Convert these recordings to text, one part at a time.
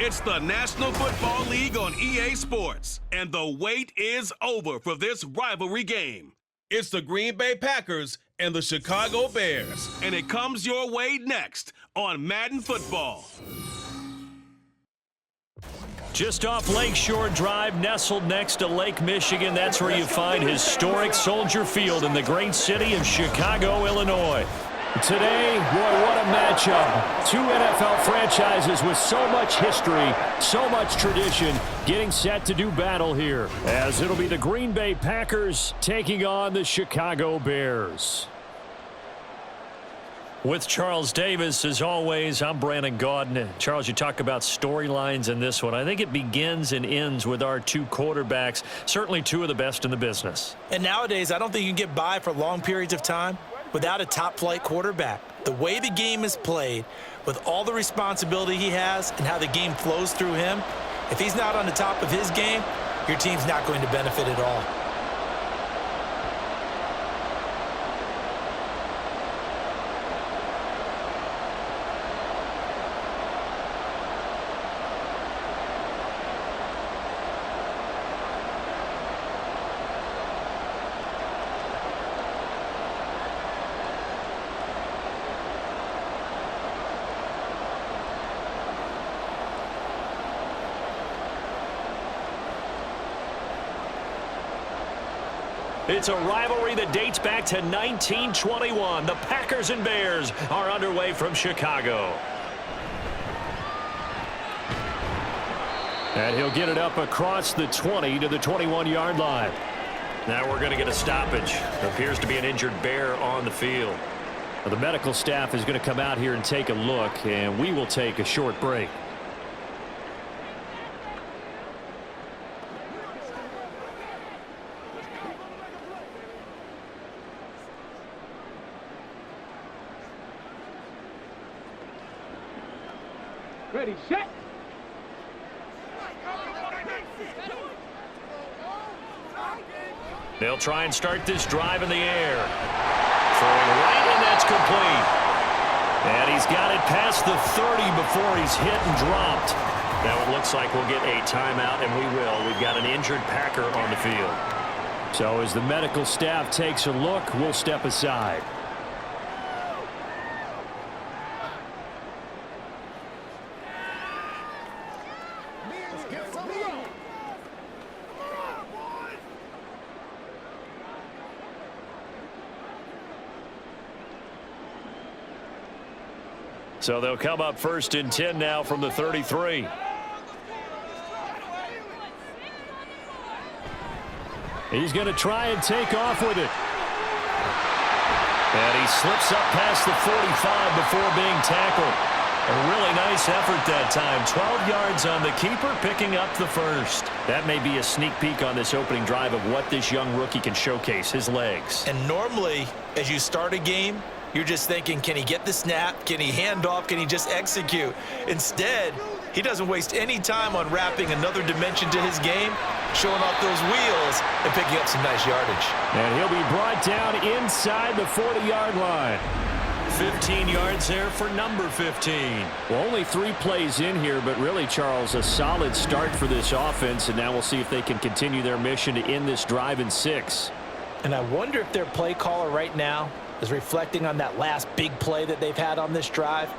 It's the National Football League on EA Sports, and the wait is over for this rivalry game. It's the Green Bay Packers and the Chicago Bears, and it comes your way next on Madden Football. Just off Lakeshore Drive, nestled next to Lake Michigan, that's where you find historic Soldier Field in the great city of Chicago, Illinois. Today, boy, what a matchup. Two NFL franchises with so much history, so much tradition, getting set to do battle here, as it'll be the Green Bay Packers taking on the Chicago Bears. With Charles Davis, as always, I'm Brandon Gaudin. Charles, you talk about storylines in this one. I think it begins and ends with our two quarterbacks, certainly two of the best in the business. And nowadays, I don't think you can get by for long periods of time without a top-flight quarterback. The way the game is played, with all the responsibility he has and how the game flows through him, if he's not on the top of his game, your team's not going to benefit at all. It's a rivalry that dates back to 1921. The Packers and Bears are underway from Chicago. And he'll get it up across the 20 to the 21-yard line. Now we're going to get a stoppage. There appears to be an injured Bear on the field. Well, the medical staff is going to come out here and take a look, and we will take a short break. Ready, set. They'll try and start this drive in the air. Throwing right, and that's complete. And he's got it past the 30 before he's hit and dropped. Now it looks like we'll get a timeout, and we will. We've got an injured Packer on the field. So as the medical staff takes a look, we'll step aside. So they'll come up first and 10 now from the 33. He's going to try and take off with it. And he slips up past the 45 before being tackled. A really nice effort that time. 12 yards on the keeper, picking up the first. That may be a sneak peek on this opening drive of what this young rookie can showcase, his legs. And normally, as you start a game, you're just thinking, can he get the snap? Can he hand off? Can he just execute? Instead, he doesn't waste any time on wrapping another dimension to his game, showing off those wheels and picking up some nice yardage. And he'll be brought down inside the 40-yard line. 15 yards there for number 15. Well, only 3 plays in here, but really, Charles, a solid start for this offense, and now we'll see if they can continue their mission to end this drive in 6. And I wonder if their play caller right now is reflecting on that last big play that they've had on this drive.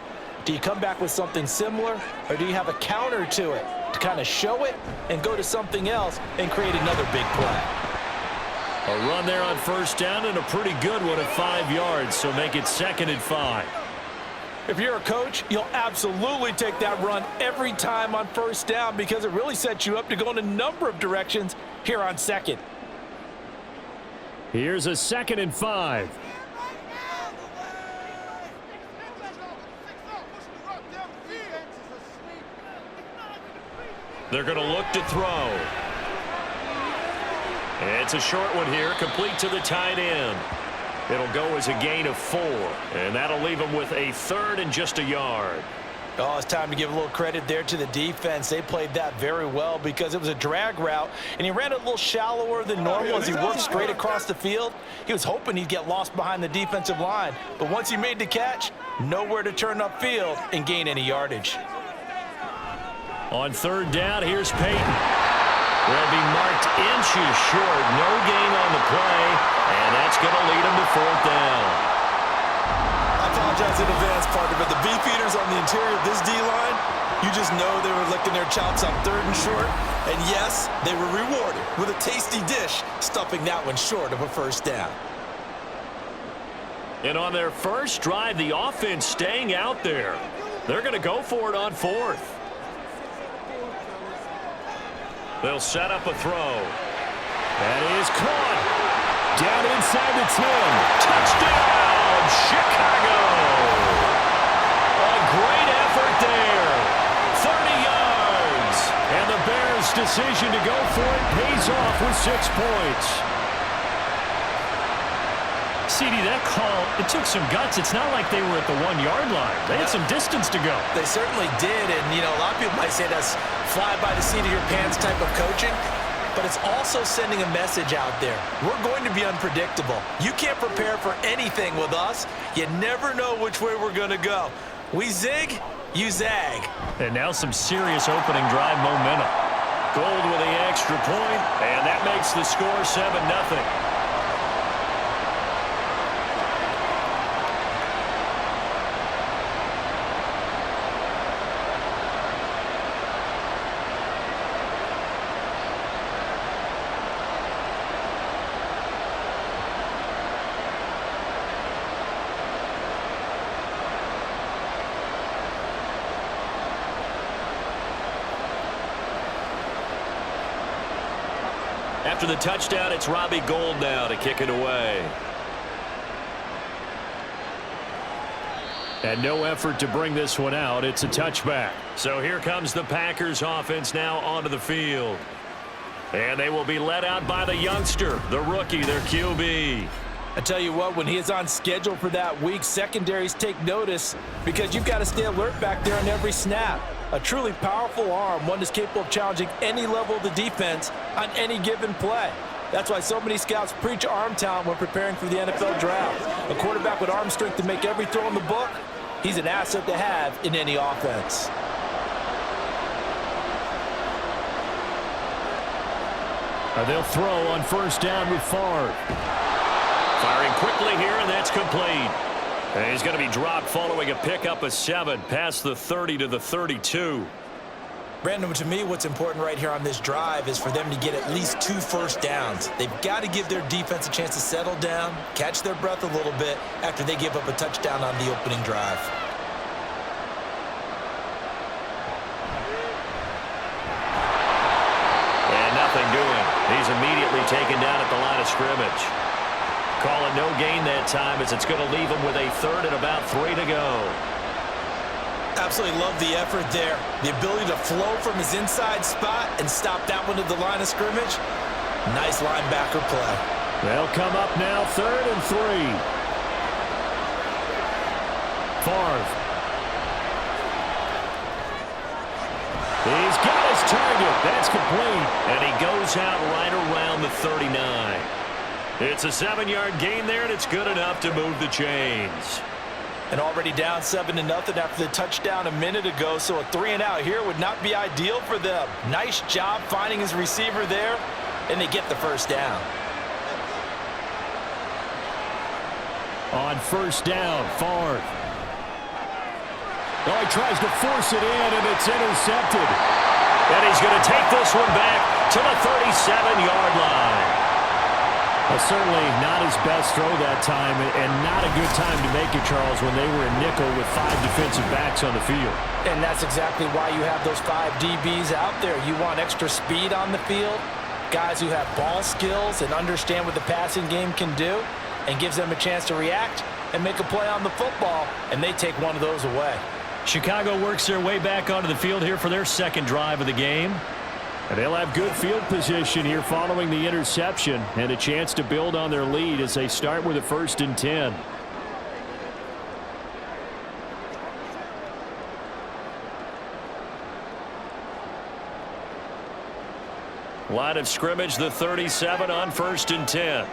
Do you come back with something similar, or do you have a counter to it to kind of show it and go to something else and create another big play? A run there on first down, and a pretty good one at 5 yards, so make it 2nd and 5. If you're a coach, you'll absolutely take that run every time on first down because it really sets you up to go in a number of directions here on 2nd. Here's a 2nd and 5. They're going to look to throw. It's a short one here, complete to the tight end. It'll go as a gain of 4, and that'll leave them with a 3rd and just a yard. Oh, it's time to give a little credit there to the defense. They played that very well because it was a drag route, and he ran it a little shallower than normal as he worked straight across the field. He was hoping he'd get lost behind the defensive line, but once he made the catch, nowhere to turn upfield and gain any yardage. On third down, here's Peyton. They'll be marked inches short. No gain on the play, and that's going to lead them to fourth down. I apologize in advance, partner, but the beefeaters on the interior of this D-line, you just know they were licking their chops on third and short. And yes, they were rewarded with a tasty dish, stuffing that one short of a first down. And on their first drive, the offense staying out there. They're going to go for it on fourth. They'll set up a throw. That is caught. Down inside the 10. Touchdown, Chicago. A great effort there. 30 yards. And the Bears' decision to go for it pays off with 6 points. CD, that call, it took some guts. It's not like they were at the 1-yard line. They had some distance to go. They certainly did, and, you know, a lot of people might say that's fly by the seat of your pants type of coaching, but it's also sending a message out there. We're going to be unpredictable. You can't prepare for anything with us. You never know which way we're going to go. We zig, you zag. And now some serious opening drive momentum. Gold with the extra point, and that makes the score 7-0. After the touchdown, it's Robbie Gould now to kick it away. And no effort to bring this one out. It's a touchback. So here comes the Packers offense now onto the field. And they will be led out by the youngster, the rookie, their QB. I tell you what, when he is on schedule for that week, secondaries take notice because you've got to stay alert back there on every snap. A truly powerful arm, one that's capable of challenging any level of the defense on any given play. That's why so many scouts preach arm talent when preparing for the NFL draft. A quarterback with arm strength to make every throw in the book, he's an asset to have in any offense. They'll throw on first down with Favre. Firing quickly here, and that's complete. And he's going to be dropped following a pickup of 7 past the 30 to the 32. Brandon, to me, what's important right here on this drive is for them to get at least 2 first downs. They've got to give their defense a chance to settle down, catch their breath a little bit after they give up a touchdown on the opening drive. And nothing doing. He's immediately taken down at the line of scrimmage. Calling no gain that time as it's going to leave him with a third and about 3 to go. Absolutely love the effort there. The ability to flow from his inside spot and stop that one to the line of scrimmage. Nice linebacker play. They'll come up now, 3rd and 3. Favre. He's got his target. That's complete. And he goes out right around the 39. It's a 7-yard gain there, and it's good enough to move the chains. And already down 7-0 after the touchdown a minute ago, so a 3-and-out here would not be ideal for them. Nice job finding his receiver there, and they get the first down. On first down, Favre. Oh, he tries to force it in, and it's intercepted. And he's going to take this one back to the 37-yard line. Certainly not his best throw that time, and not a good time to make it, Charles, when they were in nickel with 5 defensive backs on the field. And that's exactly why you have those 5 DBs out there. You want extra speed on the field, guys who have ball skills and understand what the passing game can do, and gives them a chance to react and make a play on the football, and they take one of those away. Chicago works their way back onto the field here for their second drive of the game. And they'll have good field position here following the interception and a chance to build on their lead as they start with a 1st and 10. Line of scrimmage, the 37 on 1st and 10.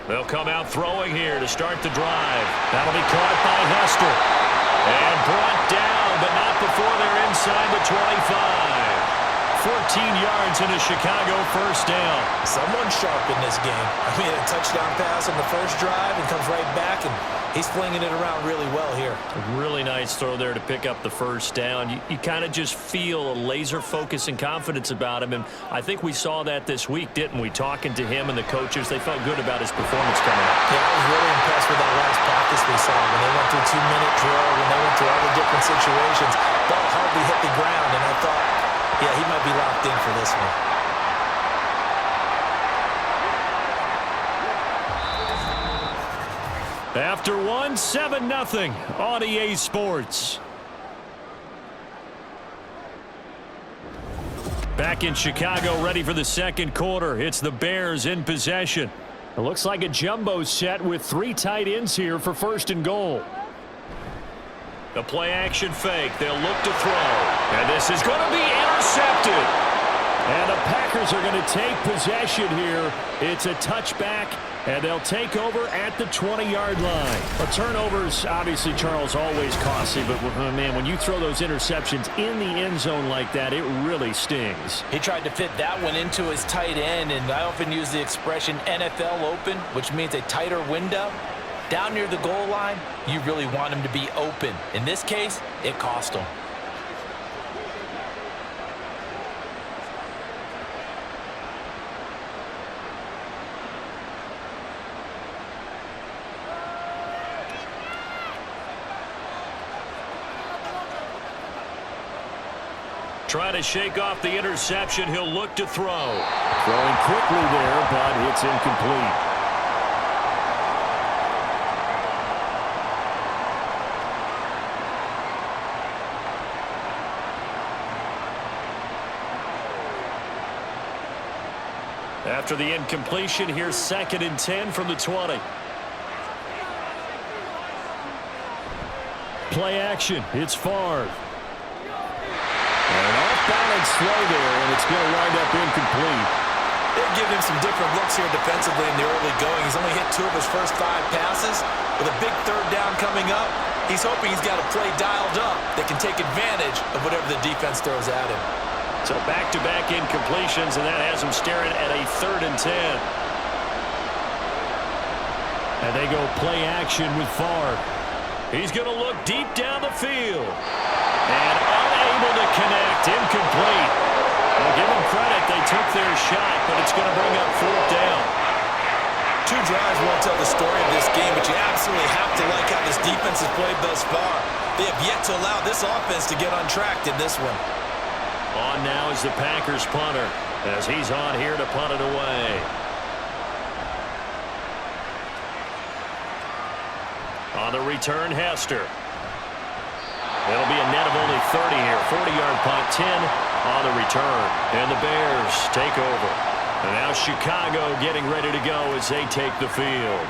They'll come out throwing here to start the drive. That'll be caught by Hester. And brought down, but not before they're inside the 25. 14 yards and a Chicago first down. Someone's sharp in this game. I mean, a touchdown pass on the first drive and comes right back, and he's flinging it around really well here. A really nice throw there to pick up the first down. You kind of just feel a laser focus and confidence about him, and I think we saw that this week, didn't we? Talking to him and the coaches, they felt good about his performance coming up. Yeah, I was really impressed with that last practice we saw when they went through 2-minute drill, when they went through all the different situations. Ball hardly hit the ground, and I thought, yeah, he might be locked in for this one. After 7-0 on EA Sports. Back in Chicago, ready for the second quarter. It's the Bears in possession. It looks like a jumbo set with 3 tight ends here for first and goal. The play action fake. They'll look to throw. And this is going to be intercepted. And the Packers are going to take possession here. It's a touchback, and they'll take over at the 20-yard line. Well, turnovers, obviously, Charles, always costly. But, man, when you throw those interceptions in the end zone like that, it really stings. He tried to fit that one into his tight end, and I often use the expression NFL open, which means a tighter window. Down near the goal line, you really want him to be open. In this case, it cost him. Trying to shake off the interception. He'll look to throw. Throwing quickly there, but it's incomplete. After the incompletion, here's 2nd and 10 from the 20. Play action. It's Favre. An off-balance throw there, and it's going to wind up incomplete. They're giving him some different looks here defensively in the early going. He's only hit 2 of his first 5 passes. With a big third down coming up, he's hoping he's got a play dialed up that can take advantage of whatever the defense throws at him. So back-to-back incompletions, and that has him staring at a 3rd and 10. And they go play action with Favre. He's going to look deep down the field. And unable to connect, incomplete. Well, give them credit, they took their shot, but it's going to bring up 4th down. 2 drives won't tell the story of this game, but you absolutely have to like how this defense has played thus far. They have yet to allow this offense to get untracked in this one. On now is the Packers punter, as he's on here to punt it away. On the return, Hester. It'll be a net of only 30 here. 40-yard punt, 10 on the return. And the Bears take over. And now Chicago getting ready to go as they take the field.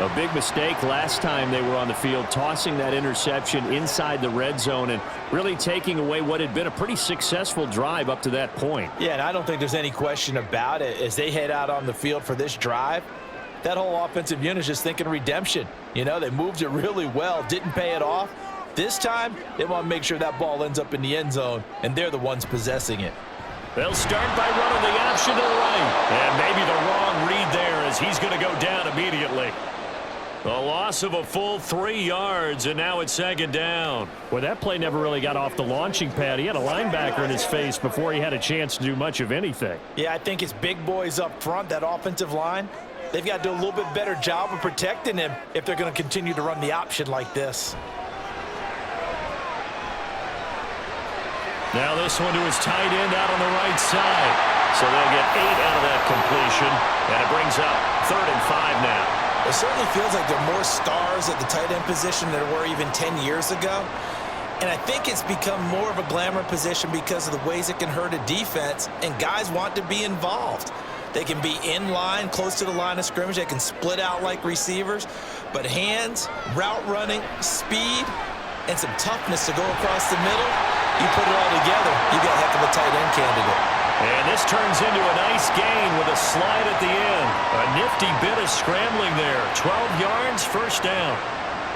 A big mistake last time they were on the field, tossing that interception inside the red zone and really taking away what had been a pretty successful drive up to that point. Yeah, and I don't think there's any question about it. As they head out on the field for this drive, that whole offensive unit is just thinking redemption. You know, they moved it really well, didn't pay it off. This time, they want to make sure that ball ends up in the end zone, and they're the ones possessing it. They'll start by running the option to the right. And maybe the wrong read there as he's going to go down immediately. The loss of a full 3 yards, and now it's 2nd down. Well, that play never really got off the launching pad. He had a linebacker in his face before he had a chance to do much of anything. Yeah, I think it's big boys up front, that offensive line. They've got to do a little bit better job of protecting him if they're going to continue to run the option like this. Now this one to his tight end out on the right side. So they'll get 8 out of that completion, and it brings up 3rd and 5 now. It certainly feels like there are more stars at the tight end position than there were even 10 years ago. And I think it's become more of a glamour position because of the ways it can hurt a defense, and guys want to be involved. They can be in line, close to the line of scrimmage. They can split out like receivers. But hands, route running, speed, and some toughness to go across the middle, you put it all together, you got a heck of a tight end candidate. And this turns into a nice gain with a slide at the end. A nifty bit of scrambling there. 12 yards, first down.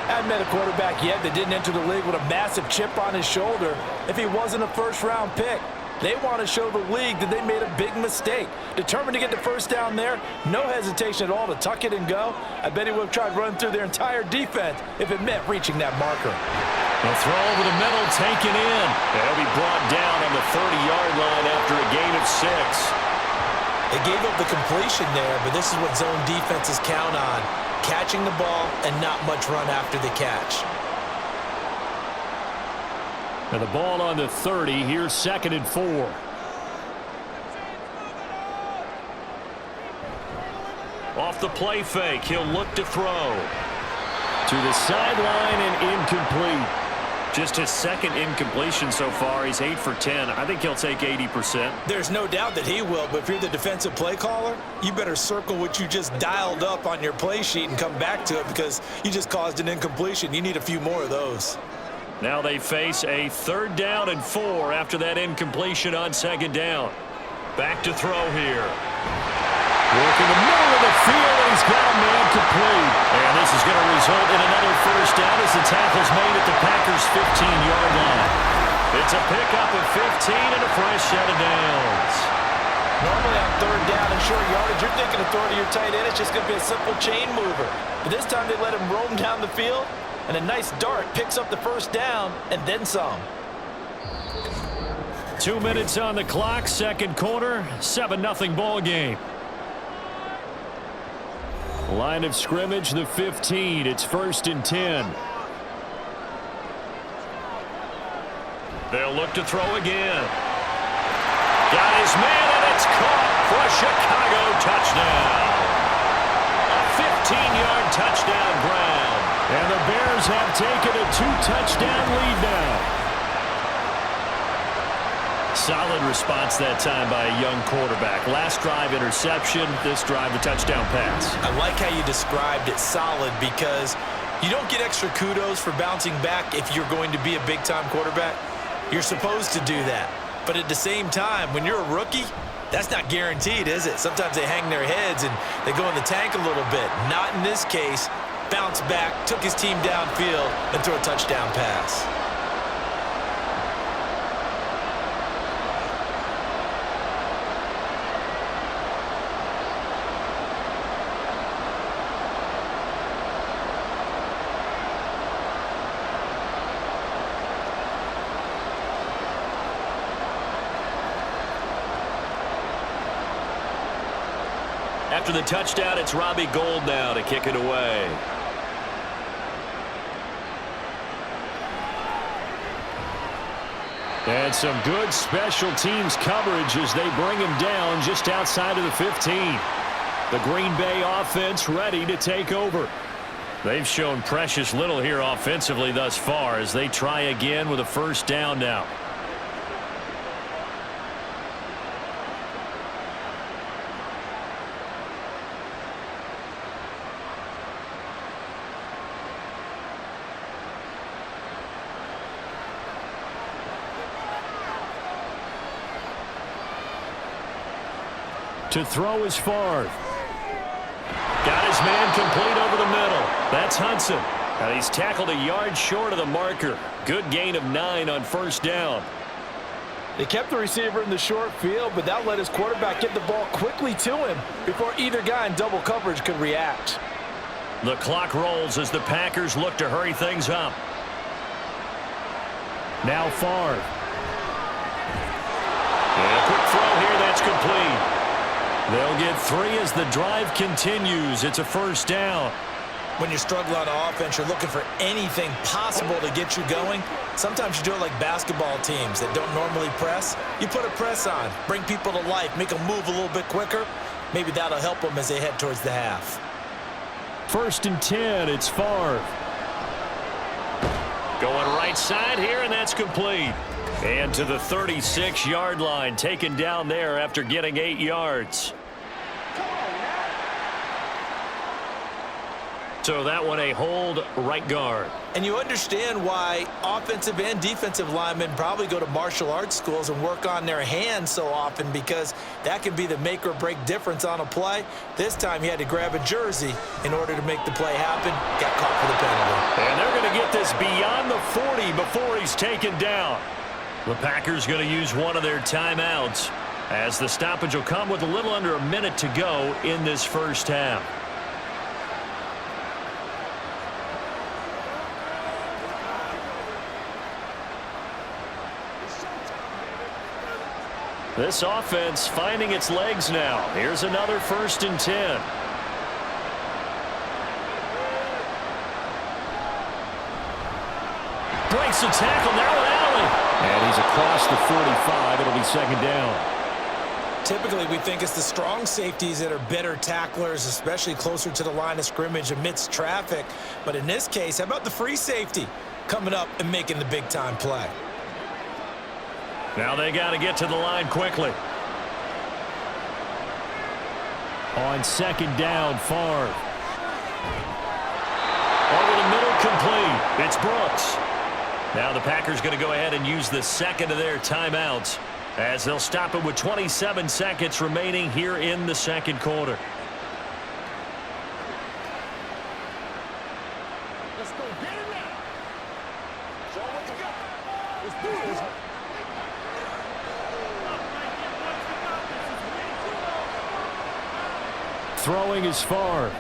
I haven't met a quarterback yet that didn't enter the league with a massive chip on his shoulder if he wasn't a first-round pick. They want to show the league that they made a big mistake. Determined to get the first down there, no hesitation at all to tuck it and go. I bet he would have tried running through their entire defense if it meant reaching that marker. The throw over the middle, taken in. And he'll be brought down on the 30-yard line after a gain of 6. They gave up the completion there, but this is what zone defenses count on. Catching the ball and not much run after the catch. And the ball on the 30. Here's 2nd and 4. Off the play fake, he'll look to throw. To the sideline and incomplete. Just his second incompletion so far. He's 8 for 10. I think he'll take 80%. There's no doubt that he will, but if you're the defensive play caller, you better circle what you just dialed up on your play sheet and come back to it because you just caused an incompletion. You need a few more of those. Now they face a 3rd down and 4 after that incompletion on 2nd down. Back to throw here. Working the middle of the field, and he's got a man complete. And this is going to result in another first down as the tackle's made at the Packers' 15-yard line. It's a pickup of 15 and a fresh set of downs. Normally on 3rd down and short yardage, you're thinking of throwing to your tight end. It's just going to be a simple chain mover. But this time they let him roam down the field, and a nice dart picks up the first down and then some. 2 minutes on the clock, 2nd quarter, 7-0 ball game. Line of scrimmage, the 15. It's 1st and 10. They'll look to throw again. Got his man, and it's caught for a Chicago touchdown. A 15-yard touchdown Brown. And the Bears have taken a 2-touchdown lead now. Solid response that time by a young quarterback. Last drive interception, this drive a touchdown pass. I like how you described it solid because you don't get extra kudos for bouncing back if you're going to be a big-time quarterback. You're supposed to do that. But at the same time, when you're a rookie, that's not guaranteed, is it? Sometimes they hang their heads and they go in the tank a little bit. Not in this case. Bounced back, took his team downfield, and threw a touchdown pass. After the touchdown, it's Robbie Gould now to kick it away. And some good special teams coverage as they bring him down just outside of the 15. The Green Bay offense ready to take over. They've shown precious little here offensively thus far as they try again with a first down now. To throw is Favre. Got his man complete over the middle. That's Hudson. And he's tackled a yard short of the marker. Good gain of 9 on first down. They kept the receiver in the short field, but that let his quarterback get the ball quickly to him before either guy in double coverage could react. The clock rolls as the Packers look to hurry things up. Now Favre. And a quick throw here, that's complete. They'll get 3 as the drive continues. It's a first down. When you're struggling on offense, you're looking for anything possible to get you going. Sometimes you do it like basketball teams that don't normally press. You put a press on, bring people to life, make them move a little bit quicker. Maybe that'll help them as they head towards the half. 1st and 10, it's Favre. Going right side here, and that's complete. And to the 36-yard line, taken down there after getting 8 yards. So that one a hold right guard. And you understand why offensive and defensive linemen probably go to martial arts schools and work on their hands so often, because that can be the make or break difference on a play. This time he had to grab a jersey in order to make the play happen. Got caught for the penalty. And they're going to get this beyond the 40 before he's taken down. The Packers going to use one of their timeouts, as the stoppage will come with a little under a minute to go in this first half. This offense finding its legs now. Here's another 1st and 10. Breaks the tackle, narrow alley. And he's across the 45. It'll be 2nd down. Typically, we think it's the strong safeties that are better tacklers, especially closer to the line of scrimmage amidst traffic. But in this case, how about the free safety coming up and making the big-time play? Now they got to get to the line quickly. On 2nd down, Favre. Over the middle, complete. It's Brooks. Now the Packers going to go ahead and use the 2nd of their timeouts, as they'll stop it with 27 seconds remaining here in the 2nd quarter. Let's go. Get it now. Show what you got. Let's do this. Throwing is Favre.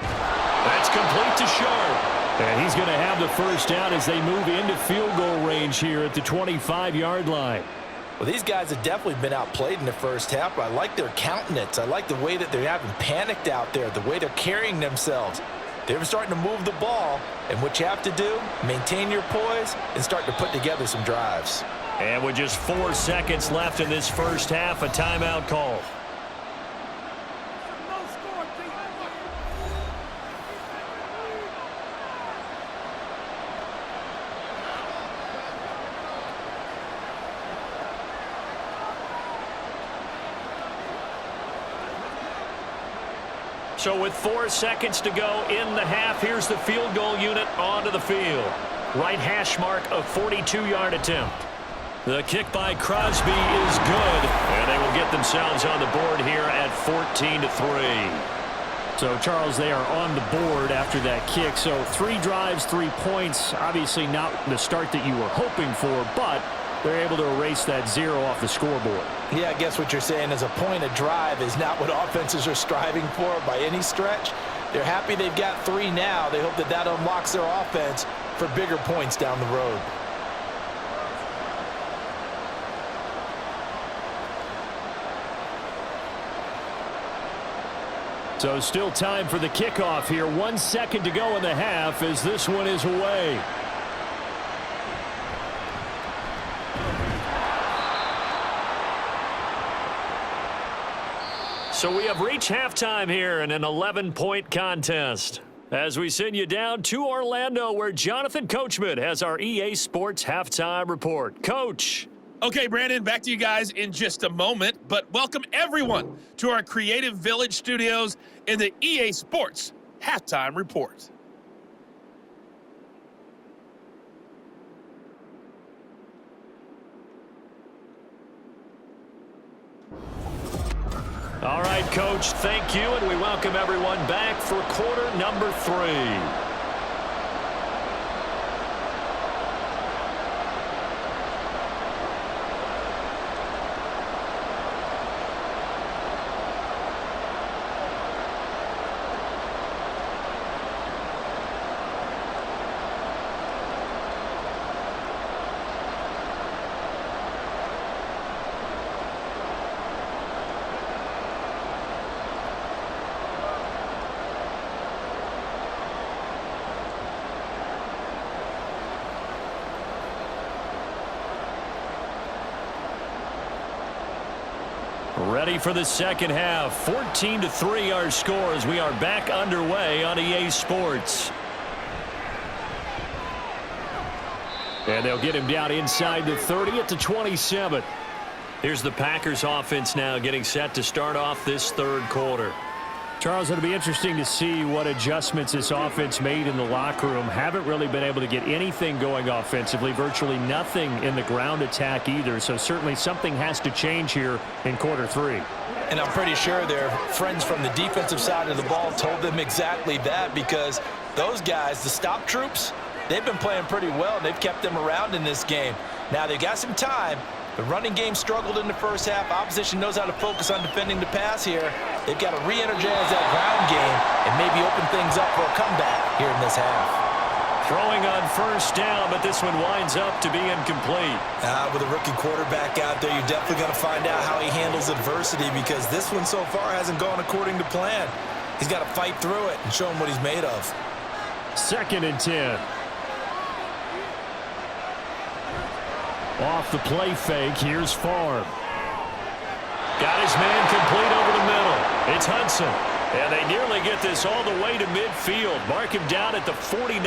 That's complete to Sharp. And he's going to have the 1st down as they move into field goal range here at the 25-yard line. Well, these guys have definitely been outplayed in the first half, but I like their countenance. I like the way that they haven't panicked out there, the way they're carrying themselves. They're starting to move the ball, and what you have to do, maintain your poise and start to put together some drives. And with just 4 seconds left in this first half, a timeout call. So with 4 seconds to go in the half, here's the field goal unit onto the field. Right hash mark, a 42-yard attempt. The kick by Crosby is good, and they will get themselves on the board here at 14-3. So, Charles, they are on the board after that kick. So 3 drives, 3 points. Obviously not the start that you were hoping for, but they're able to erase that 0 off the scoreboard. Yeah, I guess what you're saying is a point of drive is not what offenses are striving for by any stretch. They're happy they've got 3 now. They hope that that unlocks their offense for bigger points down the road. So still time for the kickoff here. 1 second to go in the half as this one is away. So we have reached halftime here in an 11-point contest, as we send you down to Orlando, where Jonathan Coachman has our EA Sports Halftime Report. Coach. Okay, Brandon, back to you guys in just a moment, but welcome everyone to our Creative Village studios in the EA Sports Halftime Report. All right, Coach, thank you, and we welcome everyone back for quarter number 3. Ready for the second half. 14-3 our score as we are back underway on EA Sports. And they'll get him down inside the 30 at the 27. Here's the Packers offense now getting set to start off this third quarter. Charles, it'll be interesting to see what adjustments this offense made in the locker room. Haven't really been able to get anything going offensively, virtually nothing in the ground attack either. So certainly something has to change here in quarter 3. And I'm pretty sure their friends from the defensive side of the ball told them exactly that, because those guys, the stop troops, they've been playing pretty well, and they've kept them around in this game. Now, they got some time. The running game struggled in the first half. Opposition knows how to focus on defending the pass here. They've got to re-energize that ground game and maybe open things up for a comeback here in this half. Throwing on first down, but this one winds up to be incomplete. With a rookie quarterback out there, you're definitely going to find out how he handles adversity, because this one so far hasn't gone according to plan. He's got to fight through it and show him what he's made of. 2nd and 10. Off the play fake, here's Favre. Got his man complete over the middle. It's Hudson. And they nearly get this all the way to midfield. Mark him down at the 49.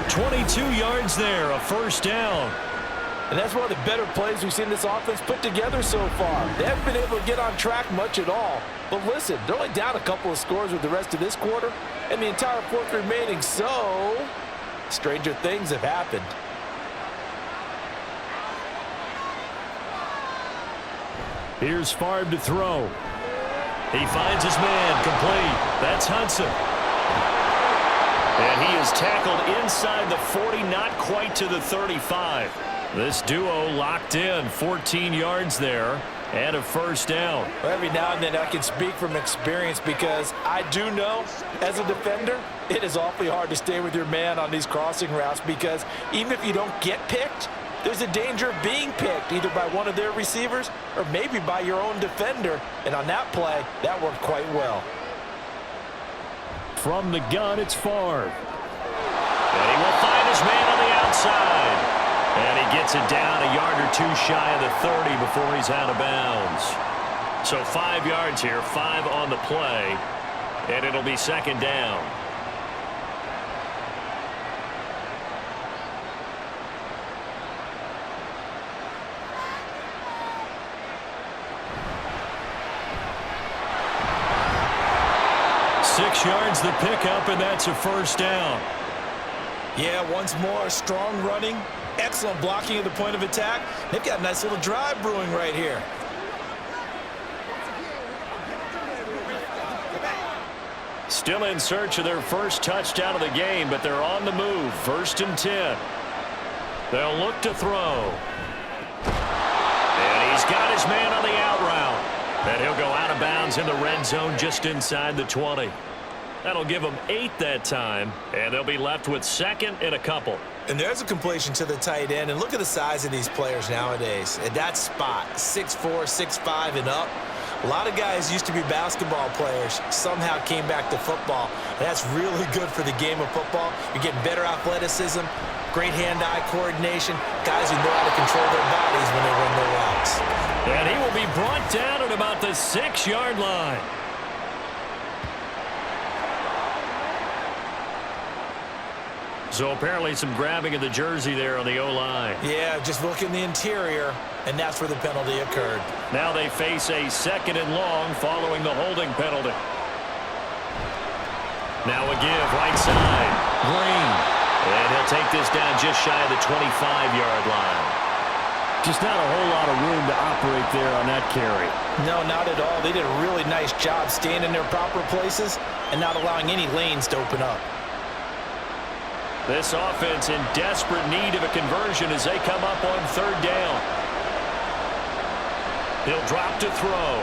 22 yards there, a first down. And that's one of the better plays we've seen this offense put together so far. They haven't been able to get on track much at all. But listen, they're only down a couple of scores with the rest of this quarter, and the entire fourth remaining, so stranger things have happened. Here's Favre to throw. He finds his man complete. That's Hudson. And he is tackled inside the 40, not quite to the 35. This duo locked in, 14 yards there, and a first down. Well, every now and then I can speak from experience, because I do know, as a defender, it is awfully hard to stay with your man on these crossing routes, because even if you don't get picked, there's a danger of being picked either by one of their receivers or maybe by your own defender. And on that play, that worked quite well. From the gun, it's Favre. And he will find his man on the outside. And he gets it down a yard or two shy of the 30 before he's out of bounds. So 5 yards here, 5 on the play, and it'll be 2nd down. Yards the pickup, and that's a first down. Yeah, once more, strong running, excellent blocking at the point of attack. They've got a nice little drive brewing right here. Still in search of their first touchdown of the game, but they're on the move. 1st and 10. They'll look to throw. And he's got his man on the out route. And he'll go out of bounds in the red zone just inside the 20. That'll give them 8 that time, and they'll be left with 2nd and a couple. And there's a completion to the tight end, and look at the size of these players nowadays. At that spot, 6'4", 6'5", and up. A lot of guys used to be basketball players, somehow came back to football. And that's really good for the game of football. You're getting better athleticism, great hand-eye coordination, guys who know how to control their bodies when they run their routes. And he will be brought down at about the 6-yard line. So apparently some grabbing of the jersey there on the O-line. Yeah, just look in the interior, and that's where the penalty occurred. Now they face a 2nd and long following the holding penalty. Now a give, right side. Green. And he'll take this down just shy of the 25-yard line. Just not a whole lot of room to operate there on that carry. No, not at all. They did a really nice job staying in their proper places and not allowing any lanes to open up. This offense in desperate need of a conversion as they come up on 3rd down. He'll drop to throw.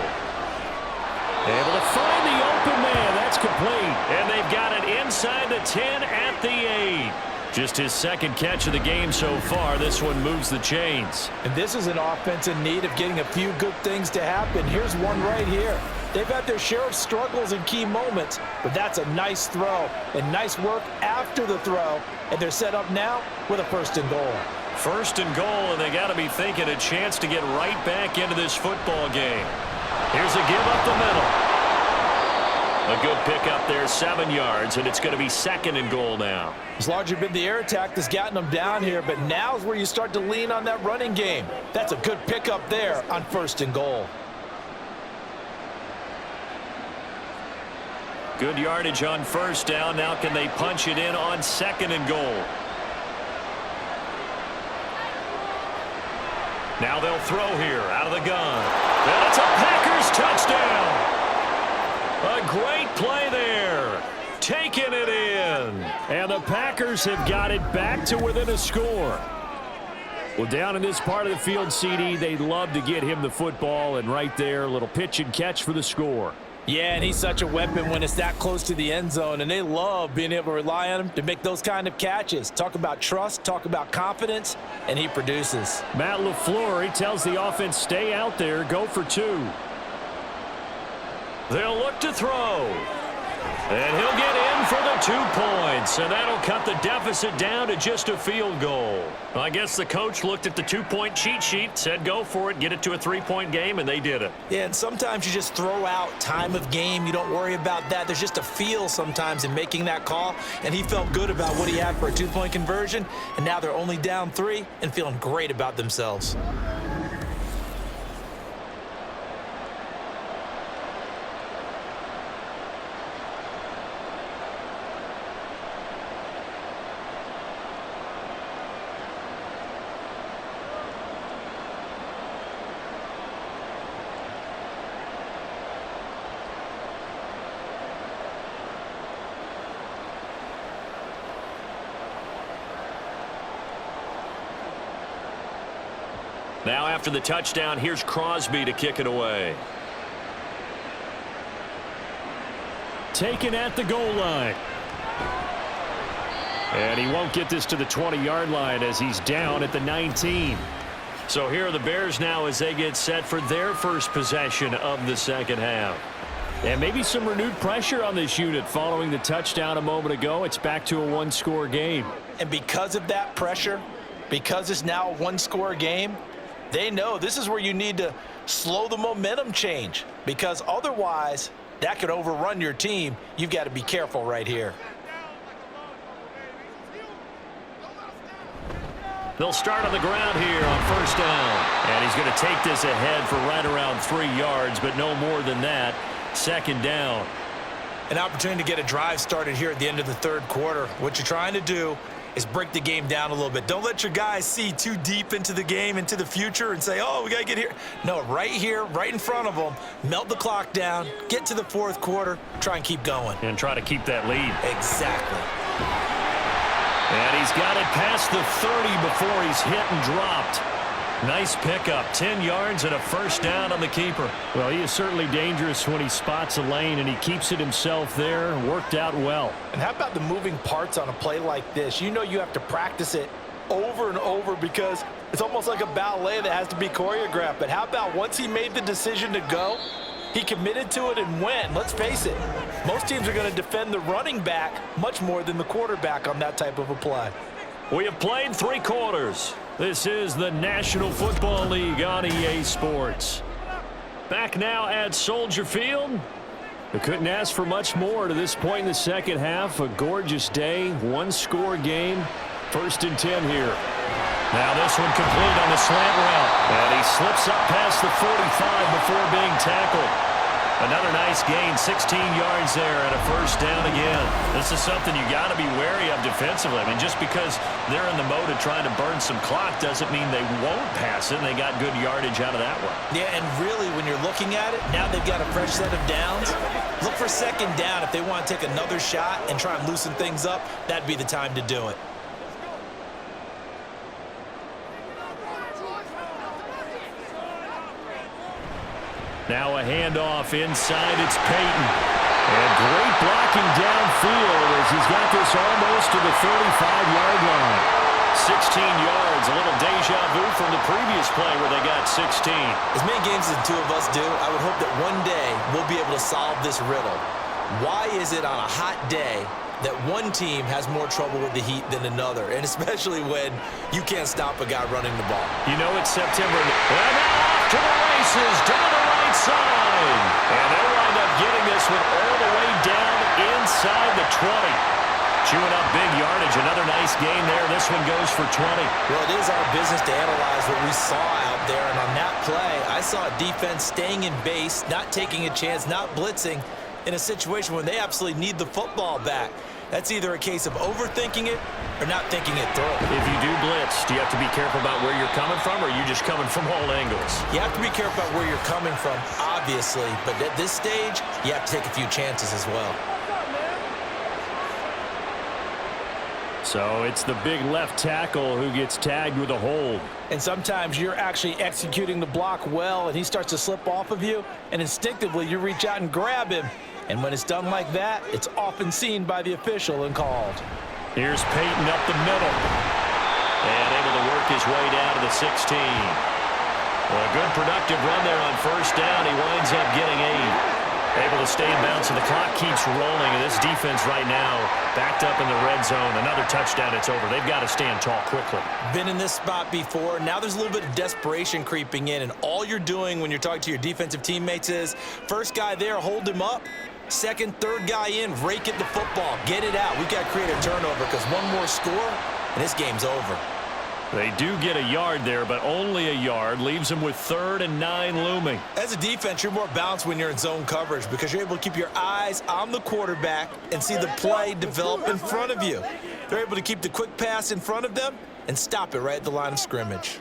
Able to find the open man. That's complete. And they've got it inside the 10 at the 8. Just his 2nd catch of the game so far. This one moves the chains. And this is an offense in need of getting a few good things to happen. Here's one right here. They've had their share of struggles in key moments, but that's a nice throw and nice work after the throw. And they're set up now with a 1st and goal. 1st and goal, and they got to be thinking a chance to get right back into this football game. Here's a give up the middle. A good pickup there, 7 yards, and it's going to be 2nd and goal now. It's largely been the air attack that's gotten them down here, but now's where you start to lean on that running game. That's a good pickup there on 1st and goal. Good yardage on first down. Now can they punch it in on 2nd and goal? Now they'll throw here out of the gun. And it's a Packers touchdown. A great play there. Taking it in. And the Packers have got it back to within a score. Well, down in this part of the field, CD, they'd love to get him the football, and right there, a little pitch and catch for the score. Yeah, and he's such a weapon when it's that close to the end zone, and they love being able to rely on him to make those kind of catches. Talk about trust, talk about confidence, and he produces. Matt LaFleur, he tells the offense, stay out there, go for 2. They'll look to throw. And he'll get in for the 2 points, and that'll cut the deficit down to just a field goal. I guess the coach looked at the 2-point cheat sheet, said go for it, get it to a 3-point game, and they did it. Yeah, and sometimes you just throw out time of game. You don't worry about that. There's just a feel sometimes in making that call, and he felt good about what he had for a 2-point conversion, and now they're only down 3 and feeling great about themselves. Now after the touchdown, here's Crosby to kick it away. Taken at the goal line. And he won't get this to the 20-yard line as he's down at the 19. So here are the Bears now as they get set for their first possession of the second half. And maybe some renewed pressure on this unit following the touchdown a moment ago. It's back to a 1-score game. And because of that pressure, because it's now a 1-score game, they know this is where you need to slow the momentum change, because otherwise that could overrun your team. You've got to be careful right here. They'll start on the ground here on first down. And he's going to take this ahead for right around 3 yards, but no more than that. 2nd down. An opportunity to get a drive started here at the end of the 3rd quarter. What you're trying to do is break the game down a little bit. Don't let your guys see too deep into the game, into the future, and say, oh, we got to get here. No, right here, right in front of them, melt the clock down, get to the 4th quarter, try and keep going. And try to keep that lead. Exactly. And he's got it past the 30 before he's hit and dropped. Nice pickup, 10 yards and a first down on the keeper. Well, he is certainly dangerous when he spots a lane, and he keeps it himself there. Worked out well. And how about the moving parts on a play like this? You know you have to practice it over and over because it's almost like a ballet that has to be choreographed. But how about once he made the decision to go, he committed to it and went. Let's face it, most teams are going to defend the running back much more than the quarterback on that type of a play. We have played 3 quarters. This is the National Football League on EA Sports. Back now at Soldier Field. They couldn't ask for much more to this point in the second half. A gorgeous day, 1-score game. 1st and 10 here. Now this one complete on the slant route. And he slips up past the 45 before being tackled. Another nice gain, 16 yards there and a first down again. This is something you got to be wary of defensively. I mean, just because they're in the mode of trying to burn some clock doesn't mean they won't pass it, and they got good yardage out of that one. Yeah, and really, when you're looking at it, now they've got a fresh set of downs. Look for 2nd down. If they want to take another shot and try and loosen things up, that'd be the time to do it. Now a handoff inside. It's Peyton. And great blocking downfield as he's got this almost to the 35-yard line. 16 yards, a little deja vu from the previous play where they got 16. As many games as the 2 of us do, I would hope that one day we'll be able to solve this riddle. Why is it on a hot day that one team has more trouble with the heat than another, and especially when you can't stop a guy running the ball? You know it's September. And now off to the races, down the right side. And they'll wind up getting this one all the way down inside the 20. Chewing up big yardage. Another nice gain there. This one goes for 20. Well, it is our business to analyze what we saw out there, and on that play, I saw a defense staying in base, not taking a chance, not blitzing, in a situation when they absolutely need the football back. That's either a case of overthinking it or not thinking it through. If you do blitz, do you have to be careful about where you're coming from, or are you just coming from all angles? You have to be careful about where you're coming from, obviously, but at this stage, you have to take a few chances as well. So it's the big left tackle who gets tagged with a hold. And sometimes you're actually executing the block well, and he starts to slip off of you, and instinctively you reach out and grab him. And when it's done like that, it's often seen by the official and called. Here's Peyton up the middle. And able to work his way down to the 16. Well, a good productive run there on first down. He winds up getting 8. Able to stay in bounds, and the clock keeps rolling. And this defense right now backed up in the red zone. Another touchdown, it's over. They've got to stand tall quickly. Been in this spot before. Now there's a little bit of desperation creeping in, and all you're doing when you're talking to your defensive teammates is first guy there, hold him up. Second, third guy in, rake at the football. Get it out. We've got to create a turnover because one more score, and this game's over. They do get a yard there, but only a yard. Leaves them with 3rd and 9 looming. As a defense, you're more balanced when you're in zone coverage because you're able to keep your eyes on the quarterback and see the play develop in front of you. They're able to keep the quick pass in front of them and stop it right at the line of scrimmage.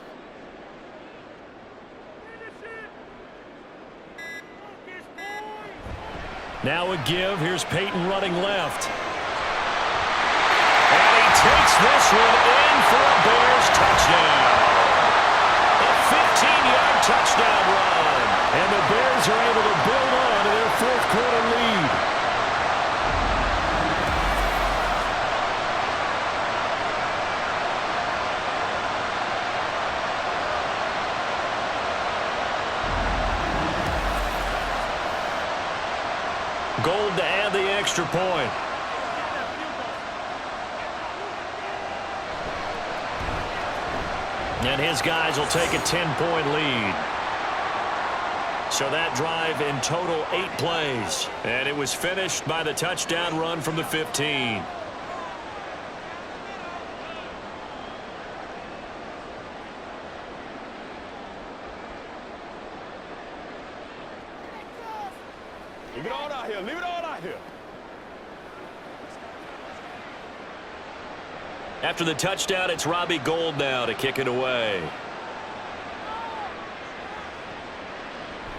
Now a give. Here's Peyton running left. And he takes this one in for a Bears touchdown. A 15-yard touchdown run. And the Bears are able to build on to their 4th quarter lead. Gold to add the extra point. And his guys will take a 10-point lead. So that drive in total 8 plays. And it was finished by the touchdown run from the 15. Leave it all out here. Leave it all out here. After the touchdown, it's Robbie Gould now to kick it away.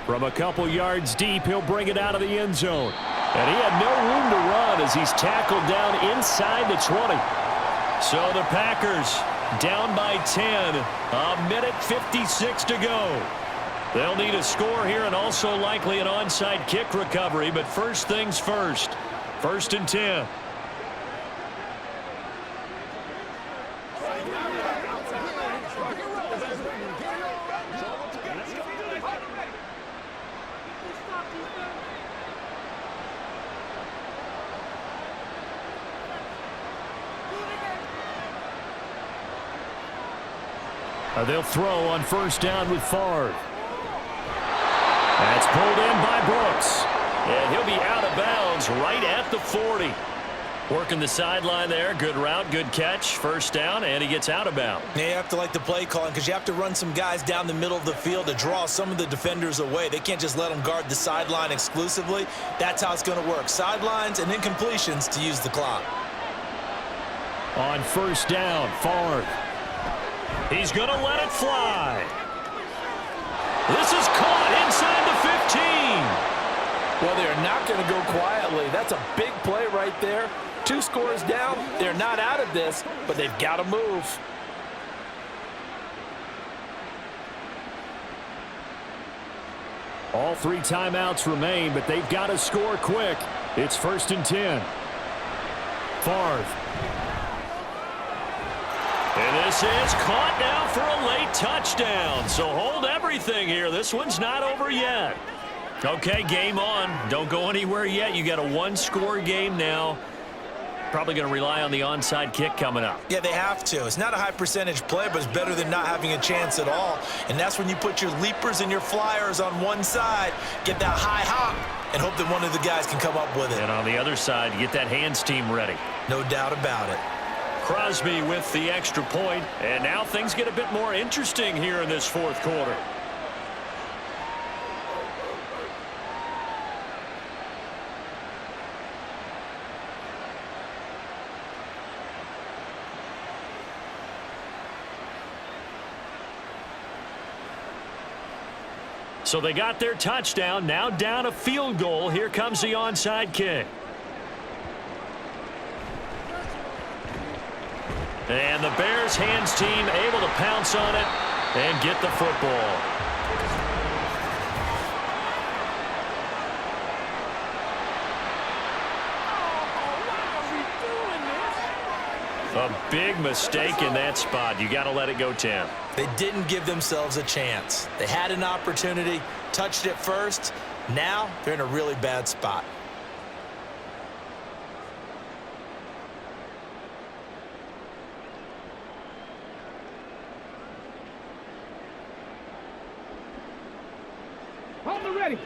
From a couple yards deep, he'll bring it out of the end zone. And he had no room to run as he's tackled down inside the 20. So the Packers down by 10. A minute 56 to go. They'll need a score here and also likely an onside kick recovery. But first things first. 1st and 10. They'll throw on first down with Favre. That's pulled in by Brooks. And he'll be out of bounds right at the 40. Working the sideline there. Good route, good catch. First down, and he gets out of bounds. Yeah, you have to like the play calling because you have to run some guys down the middle of the field to draw some of the defenders away. They can't just let them guard the sideline exclusively. That's how it's going to work. Sidelines and incompletions to use the clock. On first down, Favre. He's going to let it fly. This is caught inside the 15. Well, they're not going to go quietly. That's a big play right there. 2 scores down. They're not out of this, but they've got to move. All 3 timeouts remain, but they've got to score quick. It's 1st and 10. Favre. And this is caught now for a late touchdown. So hold everything here. This one's not over yet. Okay, game on. Don't go anywhere yet. You got a 1-score game now. Probably going to rely on the onside kick coming up. Yeah, they have to. It's not a high percentage play, but it's better than not having a chance at all. And that's when you put your leapers and your flyers on one side, get that high hop, and hope that one of the guys can come up with it. And on the other side, get that hands team ready. No doubt about it. Crosby with the extra point, and now things get a bit more interesting here in this 4th quarter. So they got their touchdown, now down a field goal. Here comes the onside kick. And the Bears hands team able to pounce on it and get the football. A big mistake in that spot. You got to let it go, Tim. They didn't give themselves a chance. They had an opportunity, touched it first. Now they're in a really bad spot. Ready.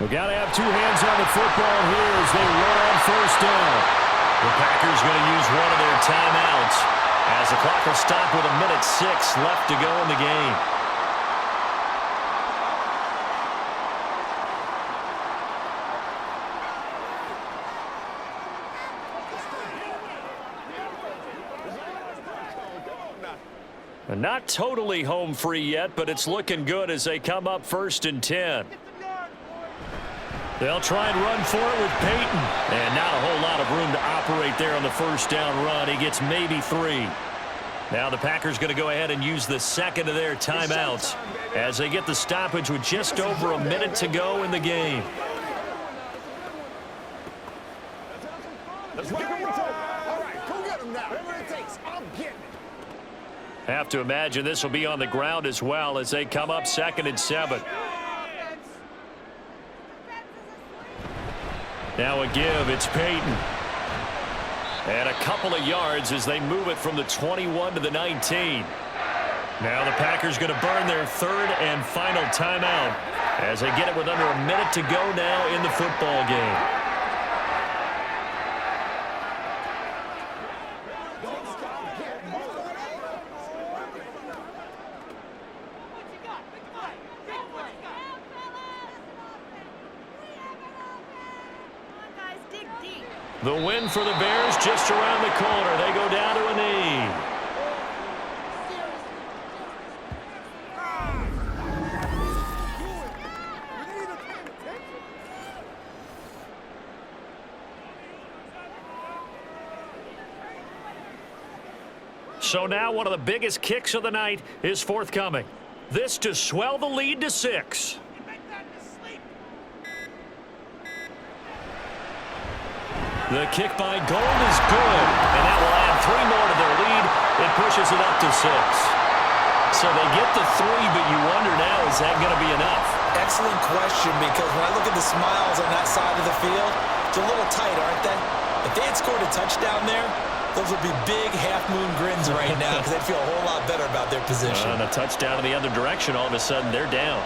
We got to have two hands on the football here as they run on first down. The Packers going to use one of their timeouts as the clock will stop with 1:06 left to go in the game. Not totally home free yet, but it's looking good as they come up 1st and 10. They'll try and run for it with Peyton. And not a whole lot of room to operate there on the first down run. He gets maybe 3. Now the Packers going to go ahead and use the second of their timeouts as they get the stoppage with just over a minute to go in the game. Let's get him. All right, go get him now. Whatever it takes, I'm getting it. Have to imagine this will be on the ground as well as they come up 2nd and 7. Now a give, it's Peyton. And a couple of yards as they move it from the 21 to the 19. Now the Packers going to burn their 3rd and final timeout as they get it with under a minute to go now in the football game. The win for the Bears just around the corner. They go down to a knee. So now one of the biggest kicks of the night is forthcoming. This to swell the lead to 6. The kick by Gold is good, and that will add 3 more to their lead. It pushes it up to 6. So they get the 3, but you wonder now, is that going to be enough? Excellent question, because when I look at the smiles on that side of the field, it's a little tight, aren't they? If they had scored a touchdown there, those would be big half-moon grins right now because they'd feel a whole lot better about their position. And a touchdown in the other direction, all of a sudden they're down.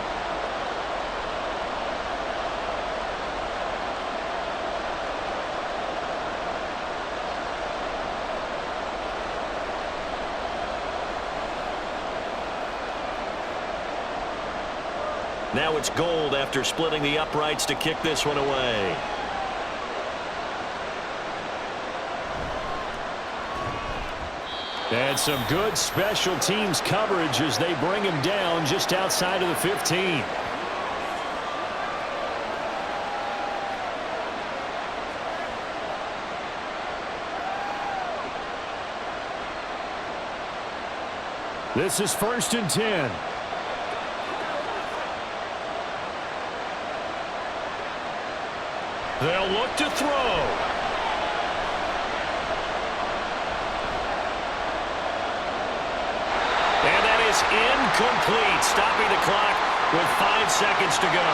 Now it's Gold after splitting the uprights to kick this one away. And some good special teams coverage as they bring him down just outside of the 15. This is 1st and 10. They'll look to throw. And that is incomplete, stopping the clock with 5 seconds to go.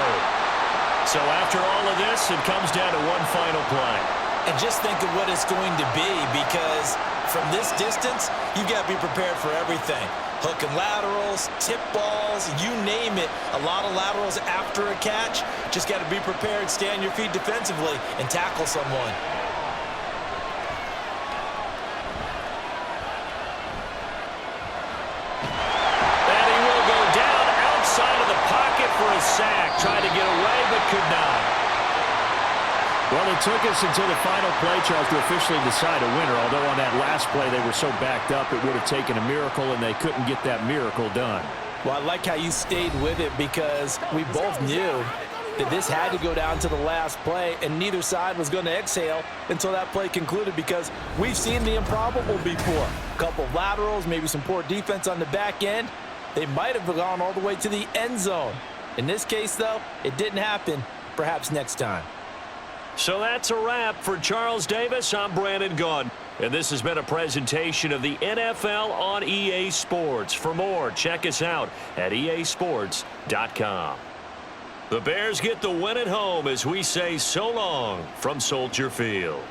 So after all of this, it comes down to one final play. And just think of what it's going to be, because from this distance, you've got to be prepared for everything. Hook and laterals, tip balls, you name it. A lot of laterals after a catch. Just got to be prepared, stay on your feet defensively, and tackle someone. And he will go down outside of the pocket for a sack. Tried to get away, but could not. Well, it took us until the final play, Charles, to officially decide a winner, although on that last play they were so backed up it would have taken a miracle, and they couldn't get that miracle done. Well, I like how you stayed with it because we both knew that this had to go down to the last play, and neither side was going to exhale until that play concluded because we've seen the improbable before. A couple of laterals, maybe some poor defense on the back end. They might have gone all the way to the end zone. In this case, though, it didn't happen. Perhaps next time. So that's a wrap for Charles Davis. I'm Brandon Gaudin. And this has been a presentation of the NFL on EA Sports. For more, check us out at easports.com. The Bears get the win at home as we say so long from Soldier Field.